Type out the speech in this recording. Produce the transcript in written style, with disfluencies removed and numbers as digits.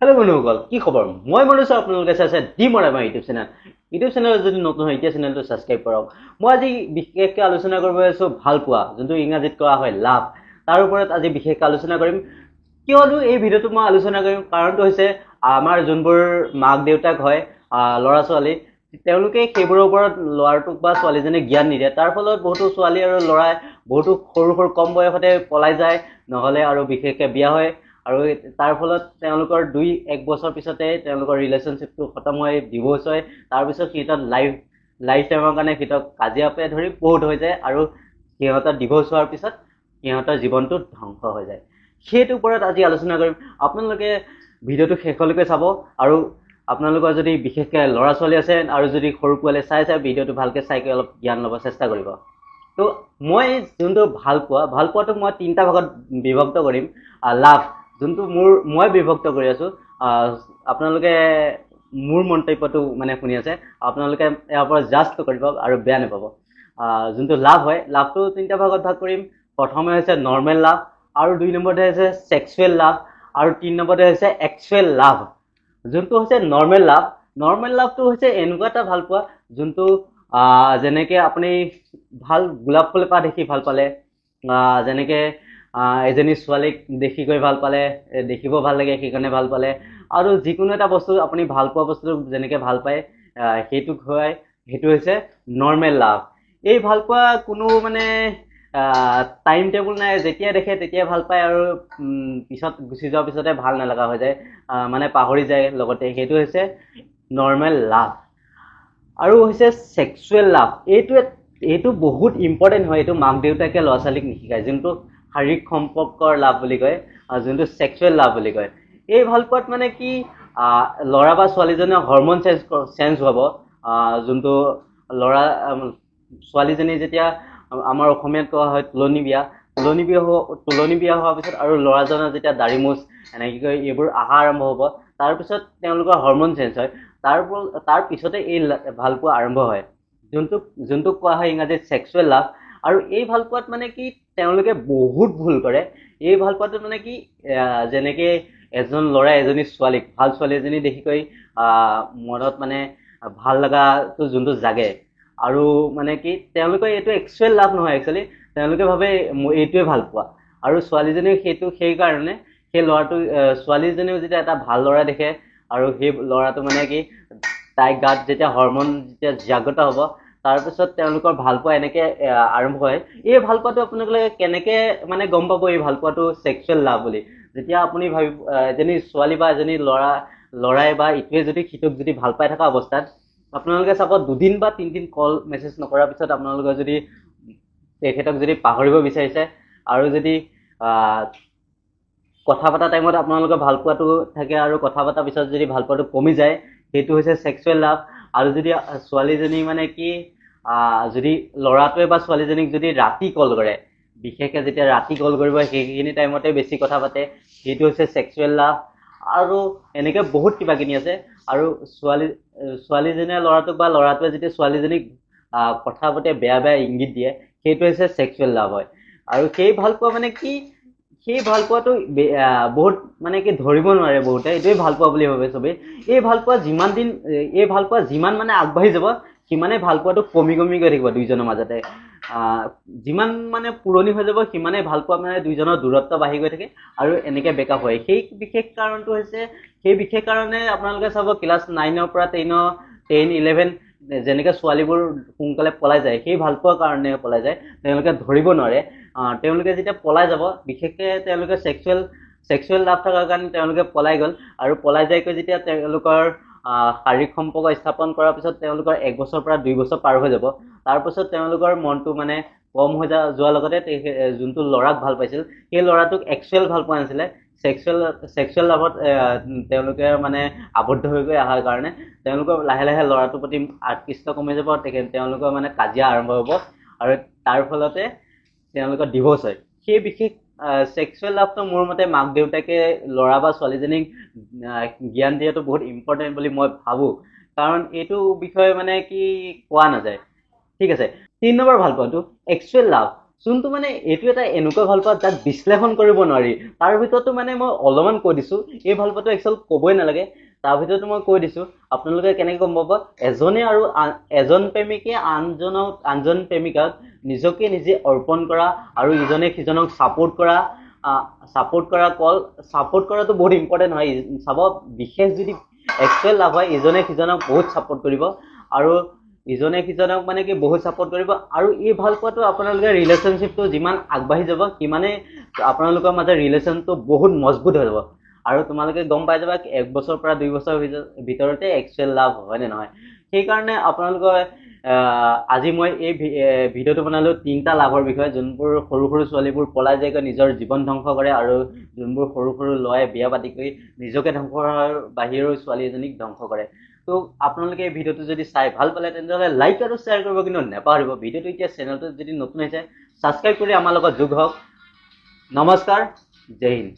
hello बंधुসকল কি খবৰ মই মনোজ আপোনালোকে চাইছে ডি মৰা আমাৰ ইউটিউব চেনেল যদি নতুন হয় এতিয়া চেনেলটো সাবস্ক্ৰাইব কৰক মই আজি বিশেষকৈ আলোচনা কৰিব আছো ভাল পোৱা যোনটো ইংৰাজীত কোৱা হয় লাভ তাৰ ওপৰত আজি বিশেষকৈ আলোচনা কৰিম কিয়নো এই ভিডিওটো মই আলোচনা কৰিম কাৰণটো হৈছে আমাৰ যোনবোৰ মাক দেউতাক হয় ল'ৰা ছোৱালী তেওঁলোকে সেইবোৰৰ ওপৰত ল'ৰাটোক বা ছোৱালীজনীক জ্ঞান নিদিয়ে তাৰ ফলত বহুতো ছোৱালী আৰু ল'ৰাই বহুতো সৰু সৰু কম বয়সতে পলাই যায় নহলে আৰু বিশেষকৈ বিয়া হয় আৰু তাৰ ফলত তেওঁলোকৰ 2-1 বছৰ পিছতে তেওঁলোকৰ ৰিলেশনশিপটো খতম হৈ ডিভোৰ্স হয় তাৰ পিছত সিহঁতৰ লাইফ টাইমৰ কাৰণে সিহঁতক কাজিয়াপে ধৰি বহুত হৈ যায় আৰু সিহঁতৰ ডিভোৰ্স হোৱাৰ পিছত সিহঁতৰ জীৱনটো ধ্বংস হৈ যায় সেইটোৰ ওপৰত আজি আলোচনা কৰিম আপোনালোকে ভিডিওটো শেষলৈকে চাব আৰু আপোনালোকৰ যদি বিশেষকৈ ল'ৰা ছোৱালী আছে আৰু যদি সৰু পোৱালে চাই ভিডিওটো ভালকৈ চাইকৈ অলপ জ্ঞান ল'ব চেষ্টা কৰিব তো মই যোনটো ভাল পোৱাটো মই তিনিটা ভাগত বিভক্ত কৰিম লাভ যোনটো মই বিভক্ত কৰি আছো আপোনালোকে মোৰ মন্তব্যটো মানে শুনি আছে আপোনালোকে ইয়াৰ পৰা জাষ্ট কৰিব আৰু বেয়া নাপাব যোনটো লাভ হয় লাভটো তিনিটা ভাগত ভাগ কৰিম প্ৰথমে হৈছে নৰ্মেল লাভ আৰু 2 নম্বৰতে হৈছে সেক্সুৱেল লাভ আৰু 3 নম্বৰতে হৈছে এক্সুৱেল লাভ যোনটো হৈছে নৰ্মেল লাভটো হৈছে এনেকুৱা এটা ভাল পোৱা যোনটো যেনেকৈ আপুনি ভাল গোলাপ ফুল পা দেখি ভাল পালে যেনেকৈ এজনী ছোৱালীক দেখি গৈ ভাল পালে দেখিব ভাল লাগে সেইকাৰণে ভাল পালে আৰু যিকোনো এটা বস্তু আপুনি ভাল পোৱা বস্তু যেনেকৈ ভাল পায় সেইটো হৈছে নৰ্মেল লাভ এই ভাল পোৱা কোনো মানে টাইম টেবুল নাই যেতিয়া দেখে তেতিয়া ভাল পায় আৰু পিছত গুচি যোৱাৰ পিছতে ভাল নালাগা হৈ যায় মানে পাহৰি যায় লগতে সেইটো হৈছে নৰ্মেল লাভ আৰু হৈছে সেক্সুৱেল লাভ এইটো বহুত ইম্পৰ্টেণ্ট হয় এইটো মাক দেউতাকে ল'ৰা ছোৱালীক নিশিকায় যোনটো শাৰীৰিক সম্পৰ্কৰ লাভ বুলি কয় যোনটো সেক্সুৱেল লাভ বুলি কয় এই ভাল পোৱাত মানে কি ল'ৰা বা ছোৱালীজনৰ হৰমন চেঞ্জ হ'ব যোনটো ল'ৰা ছোৱালীজনী যেতিয়া আমাৰ অসমীয়াত কোৱা হয় তুলনি বিয়া হোৱাৰ পিছত আৰু ল'ৰাজনৰ যেতিয়া দাড়ি মুছ এনেকৈ কয় এইবোৰ আহা আৰম্ভ হ'ব তাৰপিছত তেওঁলোকৰ হৰমন চেঞ্জ হয় তাৰ পিছতে এই ভাল পোৱা আৰম্ভ হয় যোনটোক কোৱা হয় ইংৰাজীত সেক্সুৱেল লাভ আৰু এই ভাল পোৱাত মানে কি তেওঁলোকে বহুত ভুল কৰে এই ভাল পোৱাটো মানে কি যেনেকৈ এজন ল'ৰা এজনী ছোৱালীক ভাল ছোৱালী এজনী দেখিকৈ মনত মানে ভাল লগাটো যোনটো জাগে আৰু মানে কি তেওঁলোকে এইটো এক্সুৱেল লাভ নহয় একচুৱেলি তেওঁলোকে ভাবে এইটোৱে ভাল পোৱা আৰু ছোৱালীজনীও সেইকাৰণে সেই ল'ৰাটো ছোৱালীজনীও যেতিয়া এটা ভাল ল'ৰা দেখে আৰু সেই ল'ৰাটো মানে কি তাইৰ গাত যেতিয়া হৰমন যেতিয়া জাগ্ৰত হ'ব তাৰপিছত তেওঁলোকৰ ভাল পোৱা এনেকৈ আৰম্ভ হয় এই ভাল পোৱাটো আপোনালোকে কেনেকৈ মানে গম পাব এই ভাল পোৱাটো সেক্সুৱেল লাভ বুলি যেতিয়া আপুনি ভাবিব এজনী ছোৱালী বা এজনী ল'ৰাই বা ইটোৱে যদি সিটোক যদি ভাল পাই থকা অৱস্থাত আপোনালোকে চাব 2 দিন বা 3 দিন কল মেছেজ নকৰাৰ পিছত আপোনালোকে যদি তেখেতক যদি পাহৰিব বিচাৰিছে আৰু যদি কথা পতা টাইমত আপোনালোকৰ ভাল পোৱাটো থাকে আৰু কথা পতাৰ পিছত যদি ভাল পোৱাটো কমি যায় সেইটো হৈছে সেক্সুৱেল লাভ আৰু যদি ছোৱালীজনী মানে কি যদি ল'ৰাটোৱে বা ছোৱালীজনীক যদি ৰাতি কল কৰে বিশেষকৈ যেতিয়া ৰাতি কল কৰিব সেইখিনি টাইমতে বেছি কথা পাতে সেইটো হৈছে সেক্সুৱেল লাভ আৰু এনেকৈ বহুত কিবাকিনি আছে আৰু ছোৱালীজনীয়ে ল'ৰাটোক বা ল'ৰাটোৱে যেতিয়া ছোৱালীজনীক কথা পাতে বেয়া ইংগিত দিয়ে সেইটো হৈছে সেক্সুৱেল লাভ হয় আৰু সেই ভাল পোৱা মানে কি সেই ভাল পোৱাটো বহুত মানে কি ধৰিব নোৱাৰে বহুতে এইটোৱে ভাল পোৱা বুলি ভাবে চবেই এই ভাল পোৱা যিমান মানে আগবাঢ়ি যাব সিমানে ভাল পোৱাটো কমি গৈ থাকিব দুইজনৰ মাজতে যিমান মানে পুৰণি হৈ যাব সিমানে ভাল পোৱা মানে দুইজনৰ দূৰত্ব বাঢ়ি গৈ থাকে আৰু এনেকৈ বেকআপ হয় সেই বিশেষ কাৰণে আপোনালোকে চাব ক্লাছ 9ৰ পৰা 10-11 যেনেকৈ ছোৱালীবোৰ সোনকালে পলাই যায় সেই ভাল পোৱাৰ কাৰণে পলাই যায় তেওঁলোকে ধৰিব নোৱাৰে তেওঁলোকে যেতিয়া পলাই যাব বিশেষকৈ তেওঁলোকে সেক্সুৱেল লাভ থকাৰ কাৰণে তেওঁলোকে পলাই গ'ল আৰু পলাই যাইকৈ যেতিয়া তেওঁলোকৰ শাৰীৰিক সম্পৰ্ক স্থাপন কৰাৰ পিছত তেওঁলোকৰ 1 বছৰৰ পৰা 2 বছৰ পাৰ হৈ যাব তাৰপিছত তেওঁলোকৰ মনটো মানে কম হৈ যোৱাৰ লগতে যোনটো ল'ৰাক ভাল পাইছিল সেই ল'ৰাটোক এক্সুৱেল ভাল পোৱা নাছিলে সেক্সুৱেল লাভত তেওঁলোকে মানে আবদ্ধ হৈ গৈ অহাৰ কাৰণে তেওঁলোকৰ লাহে লাহে ল'ৰাটোৰ প্ৰতি আকৃষ্ট কমি যাব তেওঁলোকৰ মানে কাজিয়া আৰম্ভ হ'ব আৰু তাৰ ফলতে তেওঁলোকৰ ডিভোৰ্স হয় সেই বিশেষ সেক্সুৱেল লাভটো মোৰ মতে মাক দেউতাকে ল'ৰা বা ছোৱালীজনীক জ্ঞান দিয়াটো বহুত ইম্পৰ্টেণ্ট বুলি মই ভাবোঁ কাৰণ এইটো বিষয়ে মানে কি কোৱা নাযায় ঠিক আছে 3 নম্বৰ ভাল পোৱাটো এক্সুৱেল লাভ যোনটো মানে এইটো এটা এনেকুৱা ভাল পোৱা যাক বিশ্লেষণ কৰিব নোৱাৰি তাৰ ভিতৰতো মানে মই অলপমান কৈ দিছোঁ এই ভাল পোৱাটো একচুৱেল ক'বই নালাগে তাৰ ভিতৰতো মই কৈ দিছোঁ আপোনালোকে কেনেকৈ গম পাব এজনে আৰু এজন প্ৰেমিকে আনজন প্ৰেমিকাক নিজকে নিজে অৰ্পণ কৰা আৰু ইজনে সিজনক ছাপোৰ্ট কৰাটো বহুত ইম্পৰ্টেণ্ট হয় চাব বিশেষ যদি একচুৱেল লাভ হয় ইজনে সিজনক বহুত ছাপোৰ্ট কৰিব আৰু ইজনে সিজনক মানে কি বহুত ছাপোৰ্ট কৰিব আৰু এই ভাল পোৱাটো আপোনালোকে ৰিলেশ্যনশ্বিপটো যিমান আগবাঢ়ি যাব সিমানে আপোনালোকৰ মাজত ৰিলেশ্যনটো বহুত মজবুত হৈ যাব আৰু তোমালোকে গম পাই যাবা 1 বছৰৰ পৰা 2 বছৰৰ ভিতৰতে একচুৱেল লাভ হয় নে নহয় সেইকাৰণে আপোনালোকৰ আজি মই এই ভিডিঅ'টো বনালো 3টা লাভৰ বিষয়ে যোনবোৰ সৰু সৰু ছোৱালীবোৰ পলাই যায় নিজৰ জীৱন ধ্বংস কৰে আৰু যোনবোৰ সৰু সৰু ল'ৰাই বিয়া পাতি কৰি নিজকে ধ্বংস কৰাৰ বাহিৰৰ ছোৱালী এজনীক ধ্বংস কৰে তো আপোনালোকে এই ভিডিঅ'টো যদি চাই ভাল পালে তেন্তে লাইক আৰু শ্বেয়াৰ কৰিব কিন্তু নাপাহৰিব ভিডিঅ'টো এতিয়া চেনেলটো যদি নতুন হৈছে ছাবস্ক্ৰাইব কৰি আমাৰ লগত যোগ হওক নমস্কাৰ জয় হিন্দ